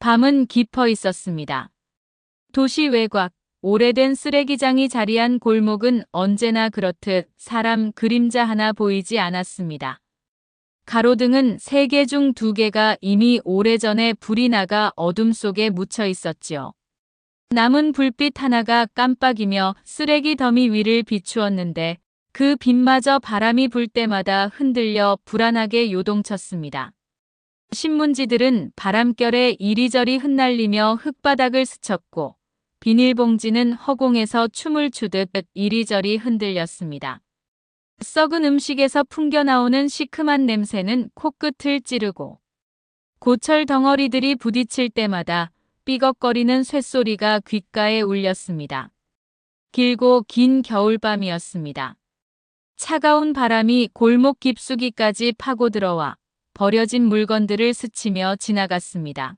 밤은 깊어 있었습니다. 도시 외곽, 오래된 쓰레기장이 자리한 골목은 언제나 그렇듯 사람 그림자 하나 보이지 않았습니다. 가로등은 3개 중 2개가 이미 오래전에 불이 나가 어둠 속에 묻혀 있었지요. 남은 불빛 하나가 깜빡이며 쓰레기 더미 위를 비추었는데 그 빛마저 바람이 불 때마다 흔들려 불안하게 요동쳤습니다. 신문지들은 바람결에 이리저리 흩날리며 흙바닥을 스쳤고 비닐봉지는 허공에서 춤을 추듯 이리저리 흔들렸습니다. 썩은 음식에서 풍겨나오는 시큼한 냄새는 코끝을 찌르고 고철 덩어리들이 부딪힐 때마다 삐걱거리는 쇳소리가 귓가에 울렸습니다. 길고 긴 겨울밤이었습니다. 차가운 바람이 골목 깊숙이까지 파고들어와 버려진 물건들을 스치며 지나갔습니다.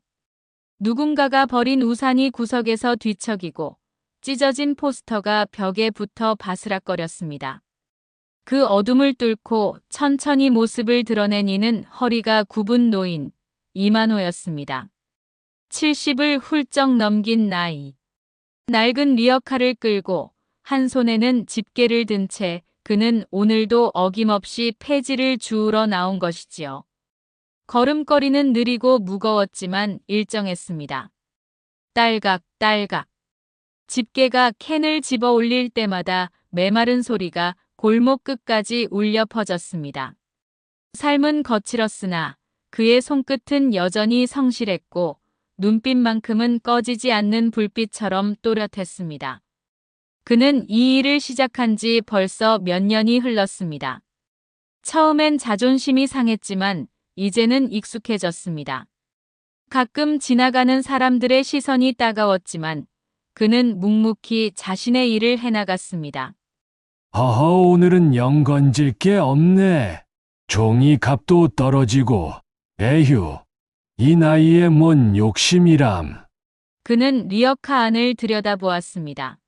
누군가가 버린 우산이 구석에서 뒤척이고 찢어진 포스터가 벽에 붙어 바스락거렸습니다. 그 어둠을 뚫고 천천히 모습을 드러낸 이는 허리가 굽은 노인 이만호였습니다. 70을 훌쩍 넘긴 나이. 낡은 리어카를 끌고 한 손에는 집게를 든 채 그는 오늘도 어김없이 폐지를 주우러 나온 것이지요. 걸음걸이는 느리고 무거웠지만 일정했습니다. 딸각 딸각. 집게가 캔을 집어 올릴 때마다 메마른 소리가 골목 끝까지 울려 퍼졌습니다. 삶은 거칠었으나 그의 손끝은 여전히 성실했고 눈빛만큼은 꺼지지 않는 불빛처럼 또렷했습니다. 그는 이 일을 시작한 지 벌써 몇 년이 흘렀습니다. 처음엔 자존심이 상했지만 이제는 익숙해졌습니다. 가끔 지나가는 사람들의 시선이 따가웠지만 그는 묵묵히 자신의 일을 해나갔습니다. 허허, 오늘은 영 건질 게 없네. 종이 값도 떨어지고, 에휴, 이 나이에 뭔 욕심이람. 그는 리어카 안을 들여다보았습니다.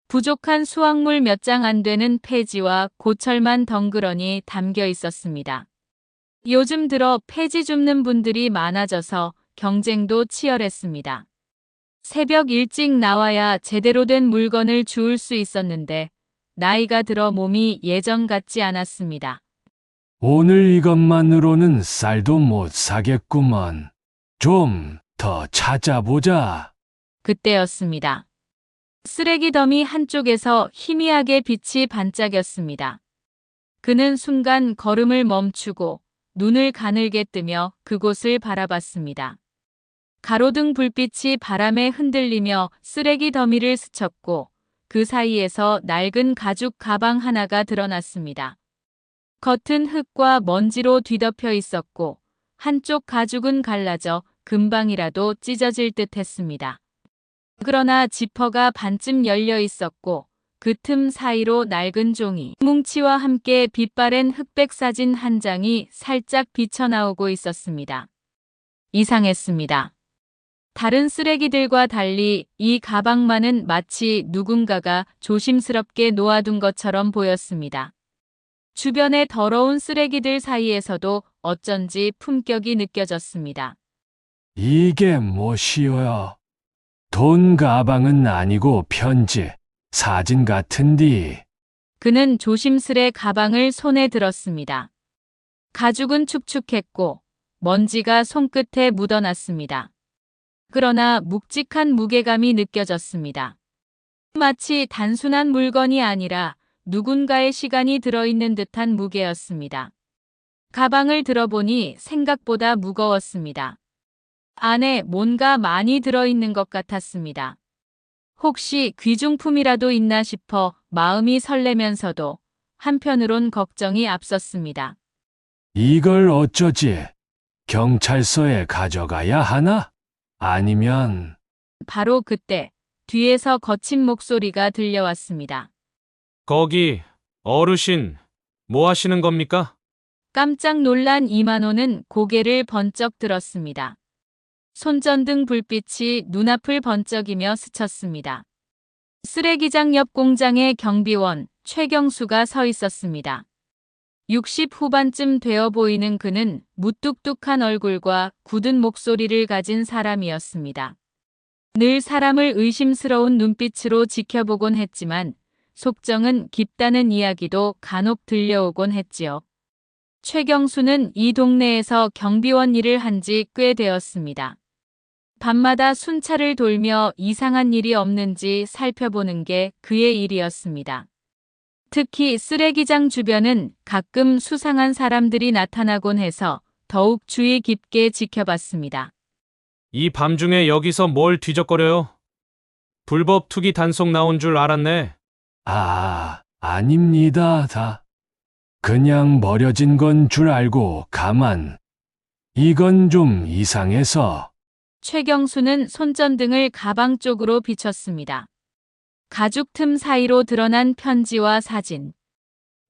부족한 수확물 몇 장 안 되는 폐지와 고철만 덩그러니 담겨 있었습니다. 요즘 들어 폐지 줍는 분들이 많아져서 경쟁도 치열했습니다. 새벽 일찍 나와야 제대로 된 물건을 주울 수 있었는데 나이가 들어 몸이 예전 같지 않았습니다. 오늘 이것만으로는 쌀도 못 사겠구먼. 좀 더 찾아보자. 그때였습니다. 쓰레기 더미 한쪽에서 희미하게 빛이 반짝였습니다. 그는 순간 걸음을 멈추고 눈을 가늘게 뜨며 그곳을 바라봤습니다. 가로등 불빛이 바람에 흔들리며 쓰레기 더미를 스쳤고 그 사이에서 낡은 가죽 가방 하나가 드러났습니다. 겉은 흙과 먼지로 뒤덮여 있었고 한쪽 가죽은 갈라져 금방이라도 찢어질 듯 했습니다. 그러나 지퍼가 반쯤 열려 있었고 그 틈 사이로 낡은 종이 뭉치와 함께 빛바랜 흑백 사진 한 장이 살짝 비쳐나오고 있었습니다. 이상했습니다. 다른 쓰레기들과 달리 이 가방만은 마치 누군가가 조심스럽게 놓아둔 것처럼 보였습니다. 주변의 더러운 쓰레기들 사이에서도 어쩐지 품격이 느껴졌습니다. 이게 뭐시여? 돈 가방은 아니고 편지, 사진 같은디. 그는 조심스레 가방을 손에 들었습니다. 가죽은 축축했고 먼지가 손끝에 묻어났습니다. 그러나 묵직한 무게감이 느껴졌습니다. 마치 단순한 물건이 아니라 누군가의 시간이 들어있는 듯한 무게였습니다. 가방을 들어보니 생각보다 무거웠습니다. 안에 뭔가 많이 들어있는 것 같았습니다. 혹시 귀중품이라도 있나 싶어 마음이 설레면서도 한편으론 걱정이 앞섰습니다. 이걸 어쩌지? 경찰서에 가져가야 하나? 아니면 바로 그때 뒤에서 거친 목소리가 들려왔습니다. 거기, 어르신, 뭐 하시는 겁니까? 깜짝 놀란 이만호는 고개를 번쩍 들었습니다. 손전등 불빛이 눈앞을 번쩍이며 스쳤습니다. 쓰레기장 옆 공장의 경비원 최경수가 서 있었습니다. 60 후반쯤 되어 보이는 그는 무뚝뚝한 얼굴과 굳은 목소리를 가진 사람이었습니다. 늘 사람을 의심스러운 눈빛으로 지켜보곤 했지만 속정은 깊다는 이야기도 간혹 들려오곤 했지요. 최경수는 이 동네에서 경비원 일을 한 지 꽤 되었습니다. 밤마다 순찰을 돌며 이상한 일이 없는지 살펴보는 게 그의 일이었습니다. 특히 쓰레기장 주변은 가끔 수상한 사람들이 나타나곤 해서 더욱 주의 깊게 지켜봤습니다. 이 밤중에 여기서 뭘 뒤적거려요? 불법 투기 단속 나온 줄 알았네. 아닙니다, 다. 그냥 버려진 건 줄 알고 가만. 이건 좀 이상해서. 최경수는 손전등을 가방 쪽으로 비췄습니다. 가죽 틈 사이로 드러난 편지와 사진.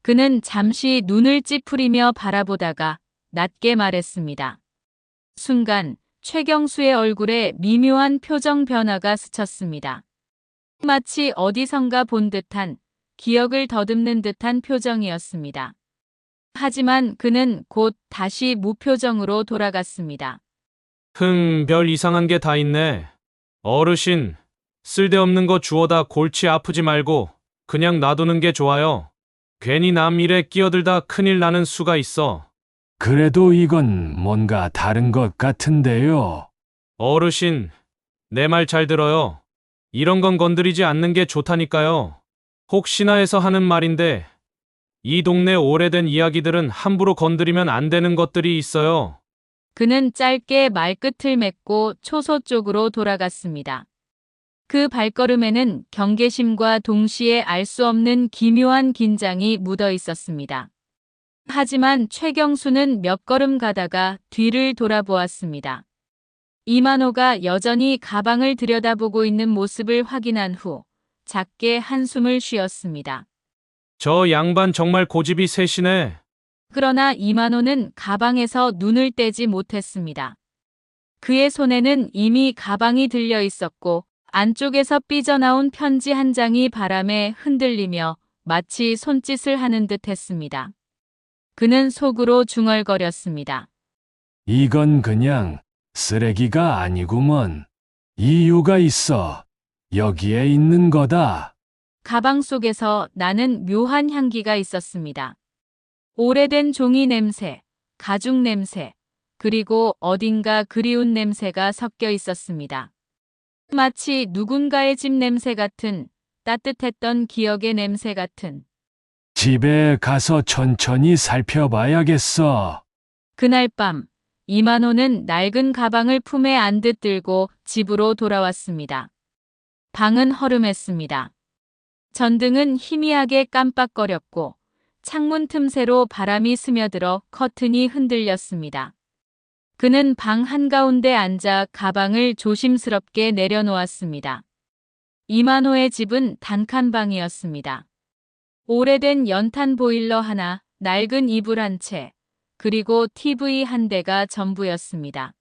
그는 잠시 눈을 찌푸리며 바라보다가 낮게 말했습니다. 순간 최경수의 얼굴에 미묘한 표정 변화가 스쳤습니다. 마치 어디선가 본 듯한, 기억을 더듬는 듯한 표정이었습니다. 하지만 그는 곧 다시 무표정으로 돌아갔습니다. 별 이상한 게 다 있네. 어르신, 쓸데없는 거 주워다 골치 아프지 말고 그냥 놔두는 게 좋아요. 괜히 남 일에 끼어들다 큰일 나는 수가 있어. 그래도 이건 뭔가 다른 것 같은데요. 어르신, 내 말 잘 들어요. 이런 건 건드리지 않는 게 좋다니까요. 혹시나 해서 하는 말인데, 이 동네 오래된 이야기들은 함부로 건드리면 안 되는 것들이 있어요. 그는 짧게 말끝을 맺고 초소 쪽으로 돌아갔습니다. 그 발걸음에는 경계심과 동시에 알 수 없는 기묘한 긴장이 묻어 있었습니다. 하지만 최경수는 몇 걸음 가다가 뒤를 돌아보았습니다. 이만호가 여전히 가방을 들여다보고 있는 모습을 확인한 후 작게 한숨을 쉬었습니다. 저 양반 정말 고집이 세시네. 그러나 이만호는 가방에서 눈을 떼지 못했습니다. 그의 손에는 이미 가방이 들려 있었고 안쪽에서 삐져나온 편지 한 장이 바람에 흔들리며 마치 손짓을 하는 듯 했습니다. 그는 속으로 중얼거렸습니다. 이건 그냥 쓰레기가 아니구먼. 이유가 있어. 여기에 있는 거다. 가방 속에서 나는 묘한 향기가 있었습니다. 오래된 종이 냄새, 가죽 냄새, 그리고 어딘가 그리운 냄새가 섞여 있었습니다. 마치 누군가의 집 냄새 같은, 따뜻했던 기억의 냄새 같은. 집에 가서 천천히 살펴봐야겠어. 그날 밤 이만호는 낡은 가방을 품에 안듯 들고 집으로 돌아왔습니다. 방은 허름했습니다. 전등은 희미하게 깜빡거렸고 창문 틈새로 바람이 스며들어 커튼이 흔들렸습니다. 그는 방 한가운데 앉아 가방을 조심스럽게 내려놓았습니다. 이만호의 집은 단칸방이었습니다. 오래된 연탄 보일러 하나, 낡은 이불 한 채, 그리고 TV 한 대가 전부였습니다.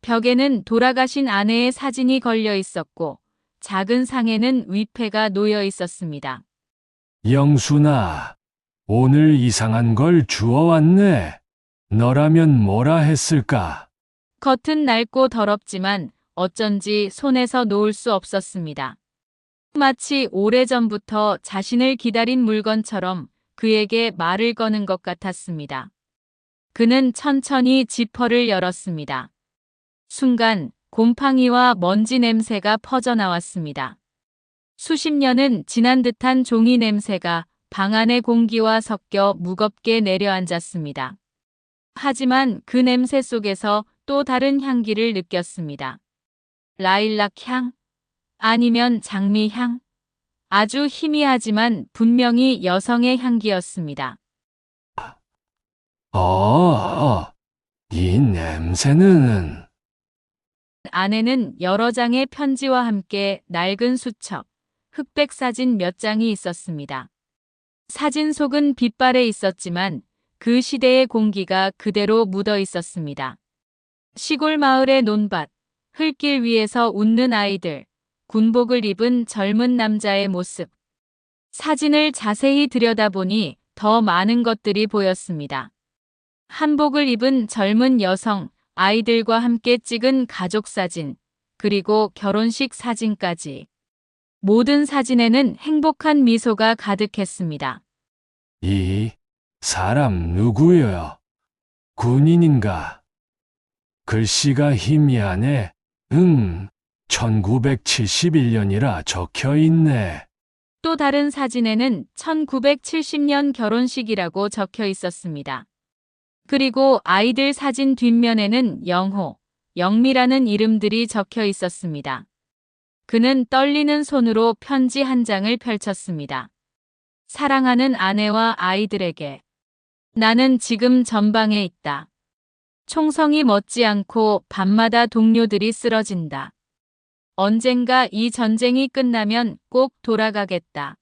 벽에는 돌아가신 아내의 사진이 걸려 있었고 작은 상에는 위패가 놓여 있었습니다. 영순아, 오늘 이상한 걸 주워왔네. 너라면 뭐라 했을까? 겉은 낡고 더럽지만 어쩐지 손에서 놓을 수 없었습니다. 마치 오래전부터 자신을 기다린 물건처럼 그에게 말을 거는 것 같았습니다. 그는 천천히 지퍼를 열었습니다. 순간 곰팡이와 먼지 냄새가 퍼져나왔습니다. 수십 년은 지난 듯한 종이 냄새가 방 안의 공기와 섞여 무겁게 내려앉았습니다. 하지만 그 냄새 속에서 또 다른 향기를 느꼈습니다. 라일락 향? 아니면 장미 향? 아주 희미하지만 분명히 여성의 향기였습니다. 이 냄새는... 안에는 여러 장의 편지와 함께 낡은 수첩, 흑백 사진 몇 장이 있었습니다. 사진 속은 빛발에 있었지만 그 시대의 공기가 그대로 묻어 있었습니다. 시골 마을의 논밭, 흙길 위에서 웃는 아이들, 군복을 입은 젊은 남자의 모습. 사진을 자세히 들여다보니 더 많은 것들이 보였습니다. 한복을 입은 젊은 여성, 아이들과 함께 찍은 가족 사진, 그리고 결혼식 사진까지. 모든 사진에는 행복한 미소가 가득했습니다. 이 사람 누구요? 군인인가? 글씨가 희미하네. 1971년이라 적혀 있네. 또 다른 사진에는 1970년 결혼식이라고 적혀 있었습니다. 그리고 아이들 사진 뒷면에는 영호, 영미라는 이름들이 적혀 있었습니다. 그는 떨리는 손으로 편지 한 장을 펼쳤습니다. 사랑하는 아내와 아이들에게. 나는 지금 전방에 있다. 총성이 멎지 않고 밤마다 동료들이 쓰러진다. 언젠가 이 전쟁이 끝나면 꼭 돌아가겠다.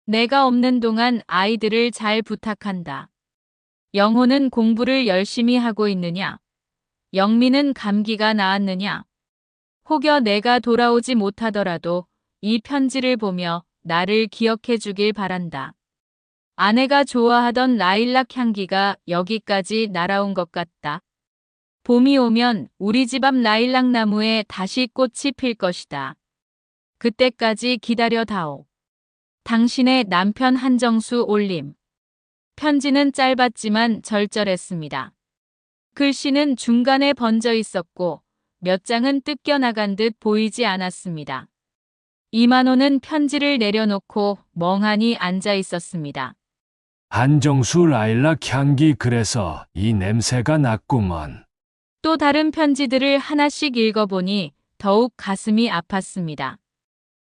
내가 없는 동안 아이들을 잘 부탁한다. 영호는 공부를 열심히 하고 있느냐? 영미는 감기가 나았느냐? 혹여 내가 돌아오지 못하더라도 이 편지를 보며 나를 기억해 주길 바란다. 아내가 좋아하던 라일락 향기가 여기까지 날아온 것 같다. 봄이 오면 우리 집 앞 라일락 나무에 다시 꽃이 필 것이다. 그때까지 기다려다오. 당신의 남편 한정수 올림. 편지는 짧았지만 절절했습니다. 글씨는 중간에 번져 있었고 몇 장은 뜯겨나간 듯 보이지 않았습니다. 이만호는 편지를 내려놓고 멍하니 앉아 있었습니다. 한정수 라일락 향기 그래서 이 냄새가 났구먼. 또 다른 편지들을 하나씩 읽어보니 더욱 가슴이 아팠습니다.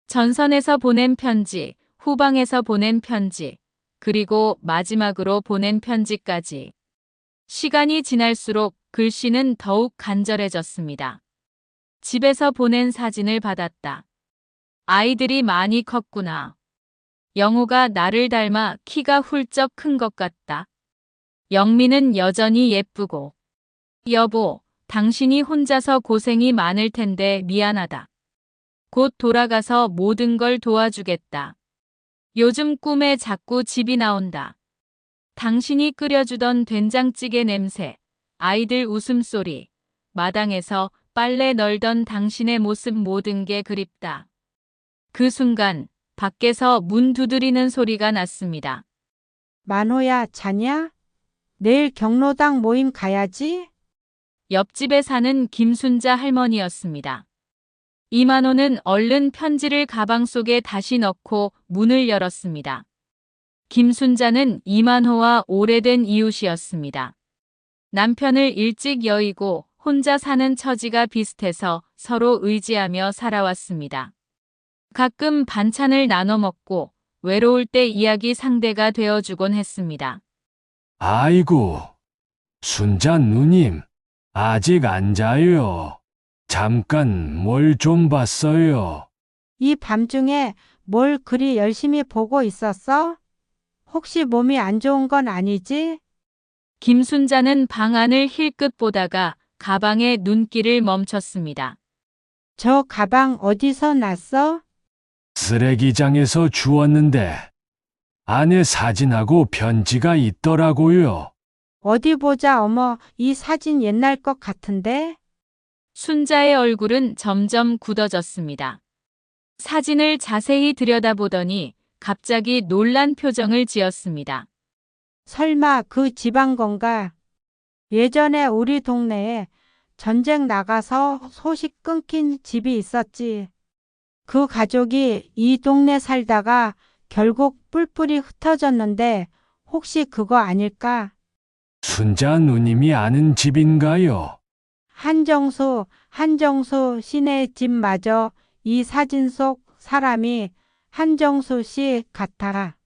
전선에서 보낸 편지, 후방에서 보낸 편지, 그리고 마지막으로 보낸 편지까지. 시간이 지날수록 글씨는 더욱 간절해졌습니다. 집에서 보낸 사진을 받았다. 아이들이 많이 컸구나. 영호가 나를 닮아 키가 훌쩍 큰 것 같다. 영미는 여전히 예쁘고. 여보, 당신이 혼자서 고생이 많을 텐데 미안하다. 곧 돌아가서 모든 걸 도와주겠다. 요즘 꿈에 자꾸 집이 나온다. 당신이 끓여주던 된장찌개 냄새, 아이들 웃음소리, 마당에서 빨래 널던 당신의 모습 모든 게 그립다. 그 순간 밖에서 문 두드리는 소리가 났습니다. 만호야, 자냐? 내일 경로당 모임 가야지? 옆집에 사는 김순자 할머니였습니다. 이만호는 얼른 편지를 가방 속에 다시 넣고 문을 열었습니다. 김순자는 이만호와 오래된 이웃이었습니다. 남편을 일찍 여의고 혼자 사는 처지가 비슷해서 서로 의지하며 살아왔습니다. 가끔 반찬을 나눠 먹고 외로울 때 이야기 상대가 되어주곤 했습니다. 아이고, 순자 누님, 아직 안 자요. 잠깐 뭘 좀 봤어요. 이 밤중에 뭘 그리 열심히 보고 있었어? 혹시 몸이 안 좋은 건 아니지? 김순자는 방 안을 힐끗 보다가 가방에 눈길을 멈췄습니다. 저 가방 어디서 났어? 쓰레기장에서 주웠는데 안에 사진하고 편지가 있더라고요. 어디 보자, 어머, 이 사진 옛날 것 같은데? 순자의 얼굴은 점점 굳어졌습니다. 사진을 자세히 들여다보더니 갑자기 놀란 표정을 지었습니다. 설마 그 집안 건가? 예전에 우리 동네에 전쟁 나가서 소식 끊긴 집이 있었지. 그 가족이 이 동네 살다가 결국 뿔뿔이 흩어졌는데 혹시 그거 아닐까? 순자 누님이 아는 집인가요? 한정수 씨네 집마저 이 사진 속 사람이 한정수 씨 같아.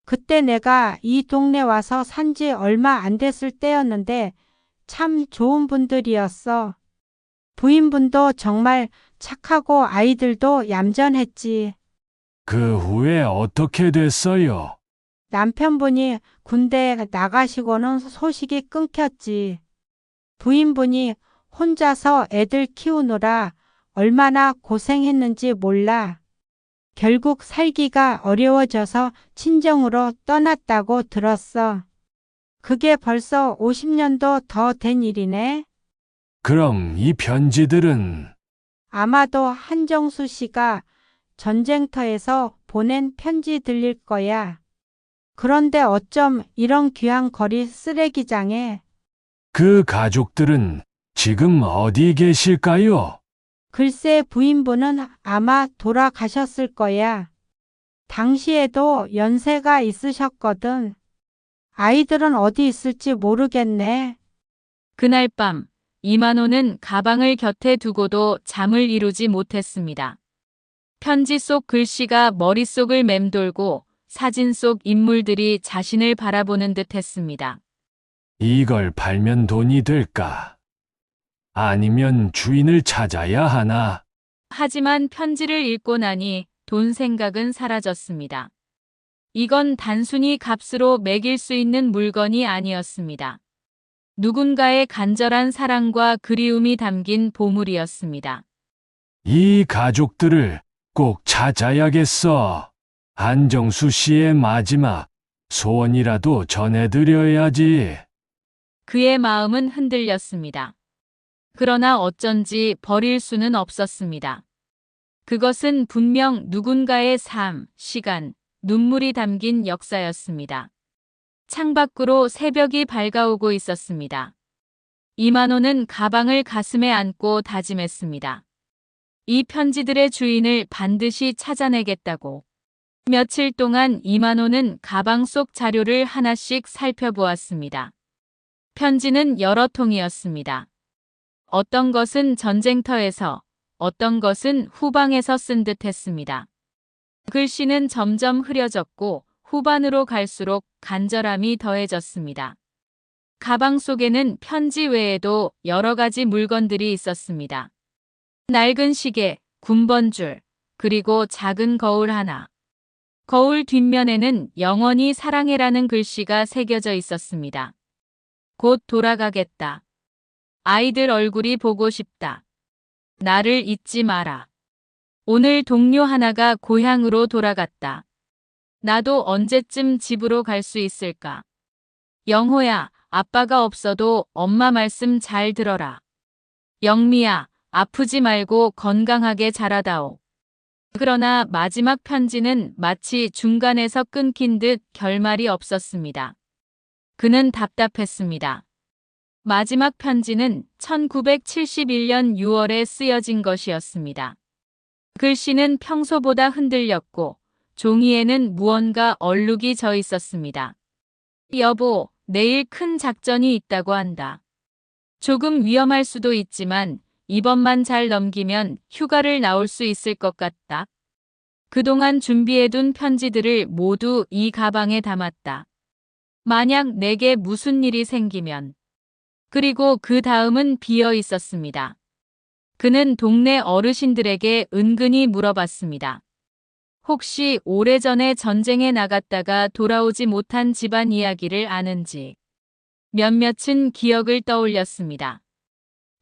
그때 내가 이 동네 와서 산지 얼마 안 됐을 때였는데 참 좋은 분들이었어. 부인분도 정말 착하고 아이들도 얌전했지. 그 후에 어떻게 됐어요? 남편분이 군대 나가시고는 소식이 끊겼지. 부인분이 혼자서 애들 키우느라 얼마나 고생했는지 몰라. 결국 살기가 어려워져서 친정으로 떠났다고 들었어. 그게 벌써 50년도 더 된 일이네. 그럼 이 편지들은 아마도 한정수 씨가 전쟁터에서 보낸 편지 들릴 거야. 그런데 어쩜 이런 귀한 거리 쓰레기장에 그 가족들은 지금 어디 계실까요? 글쎄 부인분은 아마 돌아가셨을 거야. 당시에도 연세가 있으셨거든. 아이들은 어디 있을지 모르겠네. 그날 밤 이만호는 가방을 곁에 두고도 잠을 이루지 못했습니다. 편지 속 글씨가 머릿속을 맴돌고 사진 속 인물들이 자신을 바라보는 듯 했습니다. 이걸 팔면 돈이 될까? 아니면 주인을 찾아야 하나? 하지만 편지를 읽고 나니 돈 생각은 사라졌습니다. 이건 단순히 값으로 매길 수 있는 물건이 아니었습니다. 누군가의 간절한 사랑과 그리움이 담긴 보물이었습니다. 이 가족들을 꼭 찾아야겠어. 한정수 씨의 마지막 소원이라도 전해드려야지. 그의 마음은 흔들렸습니다. 그러나 어쩐지 버릴 수는 없었습니다. 그것은 분명 누군가의 삶, 시간, 눈물이 담긴 역사였습니다. 창밖으로 새벽이 밝아오고 있었습니다. 이만호는 가방을 가슴에 안고 다짐했습니다. 이 편지들의 주인을 반드시 찾아내겠다고. 며칠 동안 이만호는 가방 속 자료를 하나씩 살펴보았습니다. 편지는 여러 통이었습니다. 어떤 것은 전쟁터에서, 어떤 것은 후방에서 쓴 듯 했습니다. 글씨는 점점 흐려졌고 후반으로 갈수록 간절함이 더해졌습니다. 가방 속에는 편지 외에도 여러 가지 물건들이 있었습니다. 낡은 시계, 군번줄, 그리고 작은 거울 하나. 거울 뒷면에는 영원히 사랑해라는 글씨가 새겨져 있었습니다. 곧 돌아가겠다. 아이들 얼굴이 보고 싶다. 나를 잊지 마라. 오늘 동료 하나가 고향으로 돌아갔다. 나도 언제쯤 집으로 갈 수 있을까? 영호야, 아빠가 없어도 엄마 말씀 잘 들어라. 영미야, 아프지 말고 건강하게 자라다오. 그러나 마지막 편지는 마치 중간에서 끊긴 듯 결말이 없었습니다. 그는 답답했습니다. 마지막 편지는 1971년 6월에 쓰여진 것이었습니다. 글씨는 평소보다 흔들렸고 종이에는 무언가 얼룩이 져 있었습니다. 여보, 내일 큰 작전이 있다고 한다. 조금 위험할 수도 있지만 이번만 잘 넘기면 휴가를 나올 수 있을 것 같다. 그동안 준비해둔 편지들을 모두 이 가방에 담았다. 만약 내게 무슨 일이 생기면. 그리고 그 다음은 비어 있었습니다. 그는 동네 어르신들에게 은근히 물어봤습니다. 혹시 오래전에 전쟁에 나갔다가 돌아오지 못한 집안 이야기를 아는지. 몇몇은 기억을 떠올렸습니다.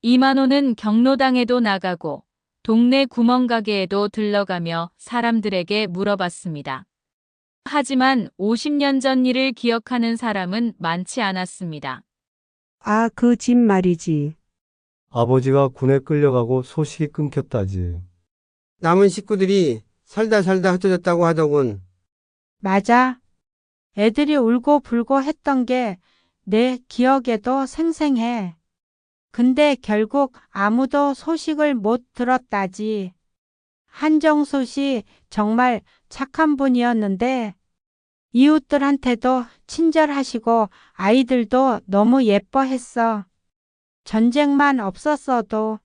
이만호는 경로당에도 나가고 동네 구멍가게에도 들러가며 사람들에게 물어봤습니다. 하지만 50년 전 일을 기억하는 사람은 많지 않았습니다. 아, 그 집 말이지. 아버지가 군에 끌려가고 소식이 끊겼다지. 남은 식구들이 살다 흩어졌다고 하더군. 맞아. 애들이 울고 불고 했던 게 내 기억에도 생생해. 근데 결국 아무도 소식을 못 들었다지. 한정수 씨 정말 착한 분이었는데 이웃들한테도 친절하시고 아이들도 너무 예뻐했어. 전쟁만 없었어도.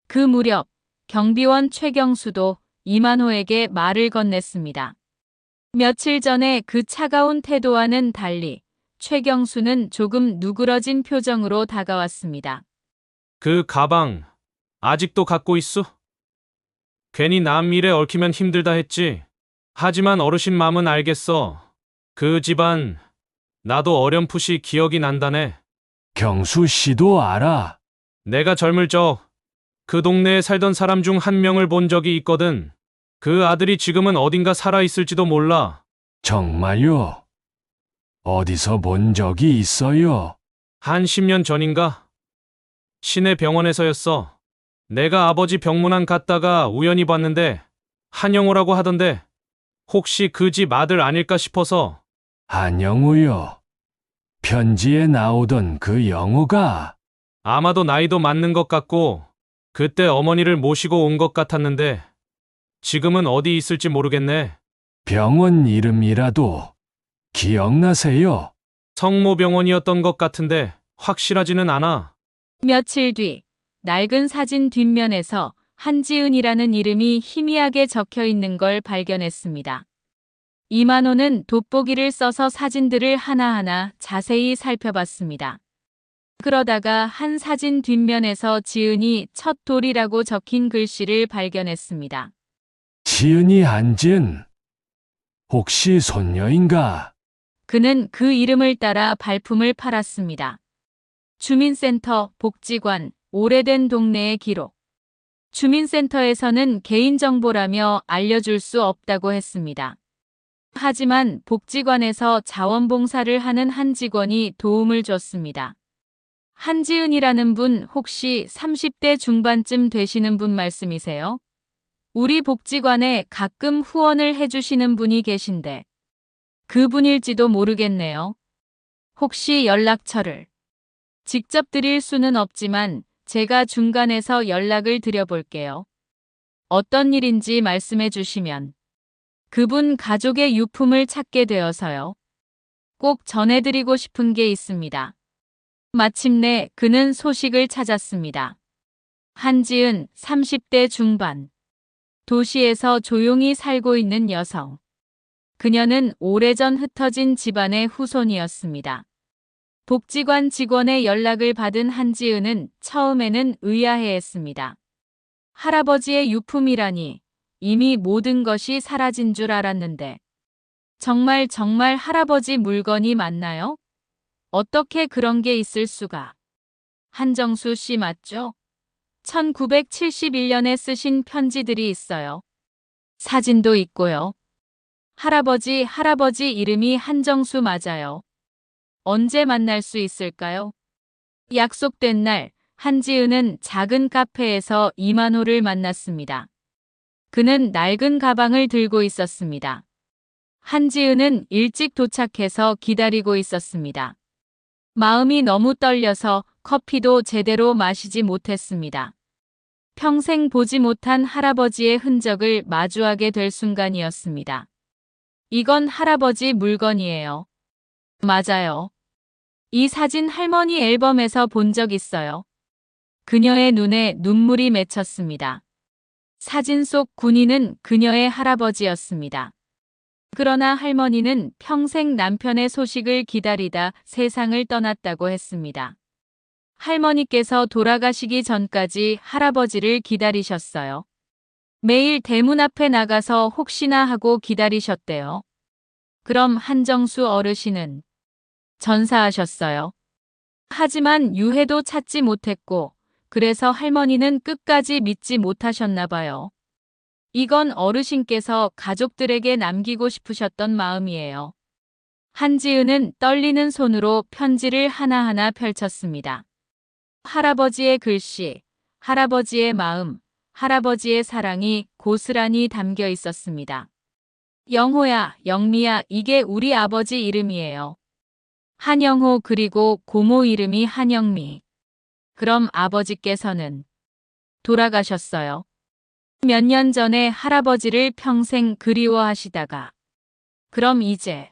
그 무렵 경비원 최경수도 이만호에게 말을 건넸습니다. 며칠 전에 그 차가운 태도와는 달리 최경수는 조금 누그러진 표정으로 다가왔습니다. 그 가방 아직도 갖고 있어? 괜히 남 일에 얽히면 힘들다 했지. 하지만 어르신 마음은 알겠어. 그 집안 나도 어렴풋이 기억이 난다네. 경수 씨도 알아. 내가 젊을 적 그 동네에 살던 사람 중 한 명을 본 적이 있거든. 그 아들이 지금은 어딘가 살아있을지도 몰라. 정말요? 어디서 본 적이 있어요? 한 10년 전인가? 시내 병원에서였어. 내가 아버지 병문안 갔다가 우연히 봤는데 한영호라고 하던데 혹시 그 집 아들 아닐까 싶어서. 한영우요. 편지에 나오던 그 영우가 아마도 나이도 맞는 것 같고 그때 어머니를 모시고 온 것 같았는데 지금은 어디 있을지 모르겠네. 병원 이름이라도 기억나세요? 성모병원이었던 것 같은데 확실하지는 않아. 며칠 뒤 낡은 사진 뒷면에서 한지은이라는 이름이 희미하게 적혀 있는 걸 발견했습니다. 이만호는 돋보기를 써서 사진들을 하나하나 자세히 살펴봤습니다. 그러다가 한 사진 뒷면에서 지은이 첫 돌이라고 적힌 글씨를 발견했습니다. 지은이 한지은. 혹시 손녀인가? 그는 그 이름을 따라 발품을 팔았습니다. 주민센터, 복지관, 오래된 동네의 기록. 주민센터에서는 개인정보라며 알려줄 수 없다고 했습니다. 하지만 복지관에서 자원봉사를 하는 한 직원이 도움을 줬습니다. 한지은이라는 분 혹시 30대 중반쯤 되시는 분 말씀이세요? 우리 복지관에 가끔 후원을 해주시는 분이 계신데 그분일지도 모르겠네요. 혹시 연락처를 직접 드릴 수는 없지만 제가 중간에서 연락을 드려볼게요. 어떤 일인지 말씀해 주시면 그분 가족의 유품을 찾게 되어서요. 꼭 전해드리고 싶은 게 있습니다. 마침내 그는 소식을 찾았습니다. 한지은 30대 중반. 도시에서 조용히 살고 있는 여성. 그녀는 오래전 흩어진 집안의 후손이었습니다. 복지관 직원의 연락을 받은 한지은은 처음에는 의아해했습니다. 할아버지의 유품이라니 이미 모든 것이 사라진 줄 알았는데 정말 할아버지 물건이 맞나요? 어떻게 그런 게 있을 수가? 한정수 씨 맞죠? 1971년에 쓰신 편지들이 있어요. 사진도 있고요. 할아버지 이름이 한정수 맞아요. 언제 만날 수 있을까요? 약속된 날, 한지은은 작은 카페에서 이만호를 만났습니다. 그는 낡은 가방을 들고 있었습니다. 한지은은 일찍 도착해서 기다리고 있었습니다. 마음이 너무 떨려서 커피도 제대로 마시지 못했습니다. 평생 보지 못한 할아버지의 흔적을 마주하게 될 순간이었습니다. 이건 할아버지 물건이에요. 맞아요. 이 사진 할머니 앨범에서 본 적 있어요. 그녀의 눈에 눈물이 맺혔습니다. 사진 속 군인은 그녀의 할아버지였습니다. 그러나 할머니는 평생 남편의 소식을 기다리다 세상을 떠났다고 했습니다. 할머니께서 돌아가시기 전까지 할아버지를 기다리셨어요. 매일 대문 앞에 나가서 혹시나 하고 기다리셨대요. 그럼 한정수 어르신은 전사하셨어요. 하지만 유해도 찾지 못했고, 그래서 할머니는 끝까지 믿지 못하셨나 봐요. 이건 어르신께서 가족들에게 남기고 싶으셨던 마음이에요. 한지은은 떨리는 손으로 편지를 하나하나 펼쳤습니다. 할아버지의 글씨, 할아버지의 마음, 할아버지의 사랑이 고스란히 담겨 있었습니다. 영호야, 영미야, 이게 우리 아버지 이름이에요. 한영호 그리고 고모 이름이 한영미. 그럼 아버지께서는 돌아가셨어요. 몇 년 전에 할아버지를 평생 그리워하시다가. 그럼 이제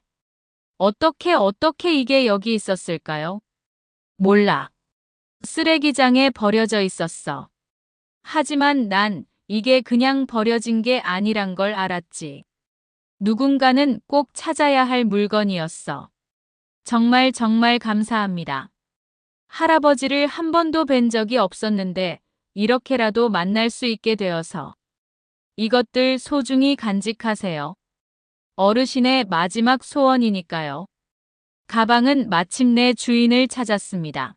어떻게 이게 여기 있었을까요? 몰라. 쓰레기장에 버려져 있었어. 하지만 난 이게 그냥 버려진 게 아니란 걸 알았지. 누군가는 꼭 찾아야 할 물건이었어. 정말 감사합니다. 할아버지를 한 번도 뵌 적이 없었는데 이렇게라도 만날 수 있게 되어서. 이것들 소중히 간직하세요. 어르신의 마지막 소원이니까요. 가방은 마침내 주인을 찾았습니다.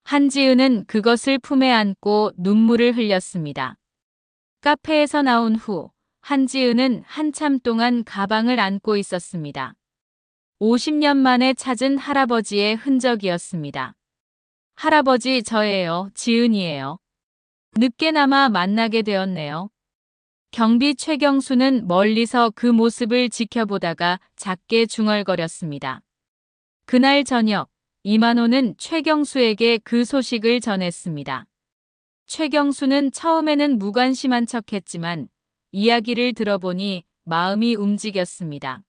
한지은은 그것을 품에 안고 눈물을 흘렸습니다. 카페에서 나온 후 한지은은 한참 동안 가방을 안고 있었습니다. 50년 만에 찾은 할아버지의 흔적이었습니다. 할아버지, 저예요. 지은이에요. 늦게나마 만나게 되었네요. 경비 최경수는 멀리서 그 모습을 지켜보다가 작게 중얼거렸습니다. 그날 저녁, 이만호는 최경수에게 그 소식을 전했습니다. 최경수는 처음에는 무관심한 척했지만 이야기를 들어보니 마음이 움직였습니다.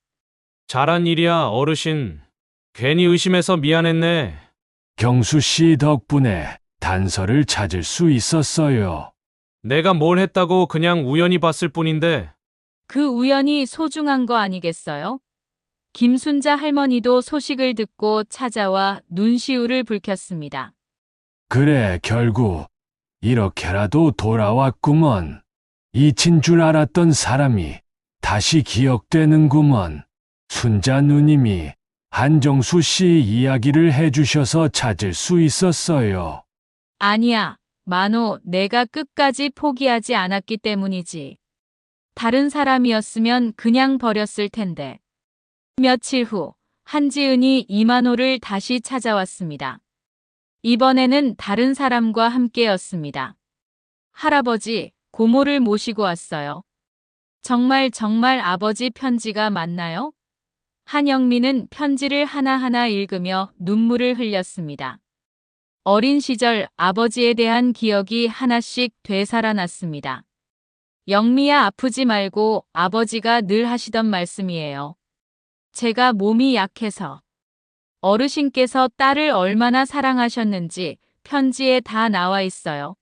잘한 일이야, 어르신. 괜히 의심해서 미안했네. 경수 씨 덕분에 단서를 찾을 수 있었어요. 내가 뭘 했다고 그냥 우연히 봤을 뿐인데. 그 우연이 소중한 거 아니겠어요? 김순자 할머니도 소식을 듣고 찾아와 눈시울을 붉혔습니다. 그래, 결국 이렇게라도 돌아왔구먼. 잊힌 줄 알았던 사람이 다시 기억되는구먼. 순자 누님이 한정수 씨 이야기를 해주셔서 찾을 수 있었어요. 아니야, 만호, 내가 끝까지 포기하지 않았기 때문이지. 다른 사람이었으면 그냥 버렸을 텐데. 며칠 후, 한지은이 이만호를 다시 찾아왔습니다. 이번에는 다른 사람과 함께였습니다. 할아버지, 고모를 모시고 왔어요. 정말 아버지 편지가 맞나요? 한영민은 편지를 하나하나 읽으며 눈물을 흘렸습니다. 어린 시절 아버지에 대한 기억이 하나씩 되살아났습니다. 영미야, 아프지 말고, 아버지가 늘 하시던 말씀이에요. 제가 몸이 약해서. 어르신께서 딸을 얼마나 사랑하셨는지 편지에 다 나와 있어요.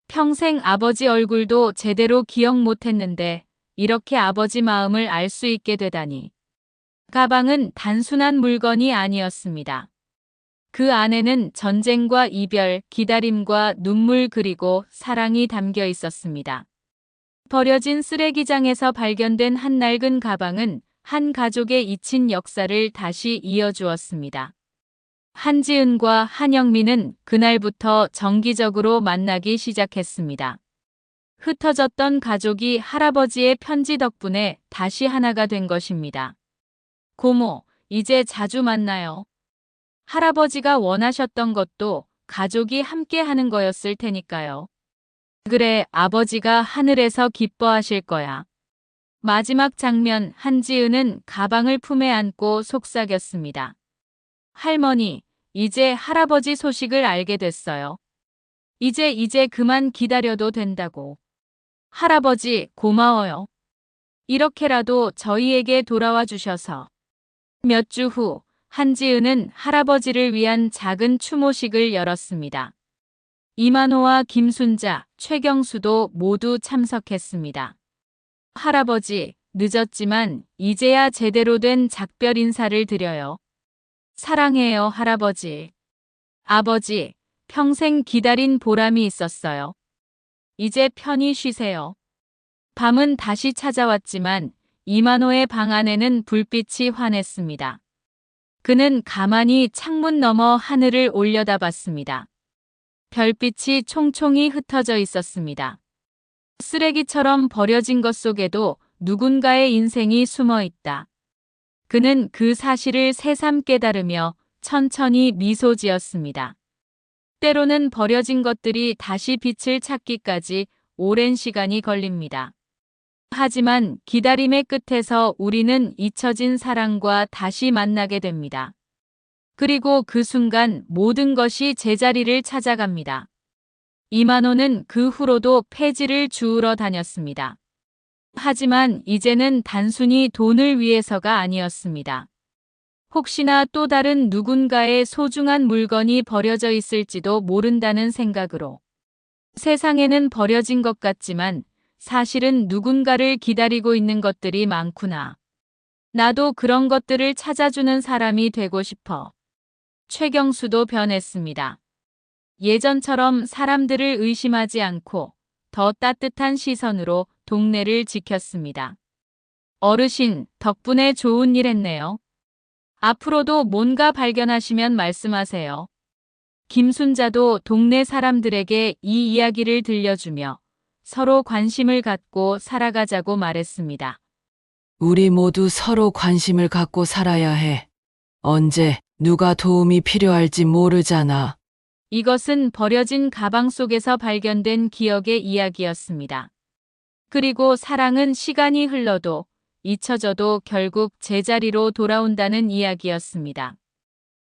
평생 아버지 얼굴도 제대로 기억 못했는데 이렇게 아버지 마음을 알 수 있게 되다니. 가방은 단순한 물건이 아니었습니다. 그 안에는 전쟁과 이별, 기다림과 눈물 그리고 사랑이 담겨 있었습니다. 버려진 쓰레기장에서 발견된 한 낡은 가방은 한 가족의 잊힌 역사를 다시 이어주었습니다. 한지은과 한영민은 그날부터 정기적으로 만나기 시작했습니다. 흩어졌던 가족이 할아버지의 편지 덕분에 다시 하나가 된 것입니다. 고모, 이제 자주 만나요. 할아버지가 원하셨던 것도 가족이 함께 하는 거였을 테니까요. 그래, 아버지가 하늘에서 기뻐하실 거야. 마지막 장면, 한지은은 가방을 품에 안고 속삭였습니다. 할머니, 이제 할아버지 소식을 알게 됐어요. 이제 그만 기다려도 된다고. 할아버지, 고마워요. 이렇게라도 저희에게 돌아와 주셔서. 몇 주 후, 한지은은 할아버지를 위한 작은 추모식을 열었습니다. 이만호와 김순자, 최경수도 모두 참석했습니다. 할아버지, 늦었지만 이제야 제대로 된 작별 인사를 드려요. 사랑해요, 할아버지. 아버지, 평생 기다린 보람이 있었어요. 이제 편히 쉬세요. 밤은 다시 찾아왔지만 이만호의 방 안에는 불빛이 환했습니다. 그는 가만히 창문 너머 하늘을 올려다봤습니다. 별빛이 총총히 흩어져 있었습니다. 쓰레기처럼 버려진 것 속에도 누군가의 인생이 숨어 있다. 그는 그 사실을 새삼 깨달으며 천천히 미소 지었습니다. 때로는 버려진 것들이 다시 빛을 찾기까지 오랜 시간이 걸립니다. 하지만 기다림의 끝에서 우리는 잊혀진 사랑과 다시 만나게 됩니다. 그리고 그 순간 모든 것이 제자리를 찾아갑니다. 이만호는 그 후로도 폐지를 주우러 다녔습니다. 하지만 이제는 단순히 돈을 위해서가 아니었습니다. 혹시나 또 다른 누군가의 소중한 물건이 버려져 있을지도 모른다는 생각으로. 세상에는 버려진 것 같지만 사실은 누군가를 기다리고 있는 것들이 많구나. 나도 그런 것들을 찾아주는 사람이 되고 싶어. 최경수도 변했습니다. 예전처럼 사람들을 의심하지 않고 더 따뜻한 시선으로 동네를 지켰습니다. 어르신, 덕분에 좋은 일 했네요. 앞으로도 뭔가 발견하시면 말씀하세요. 김순자도 동네 사람들에게 이 이야기를 들려주며 서로 관심을 갖고 살아가자고 말했습니다. 우리 모두 서로 관심을 갖고 살아야 해. 언제 누가 도움이 필요할지 모르잖아. 이것은 버려진 가방 속에서 발견된 기억의 이야기였습니다. 그리고 사랑은 시간이 흘러도 잊혀져도 결국 제자리로 돌아온다는 이야기였습니다.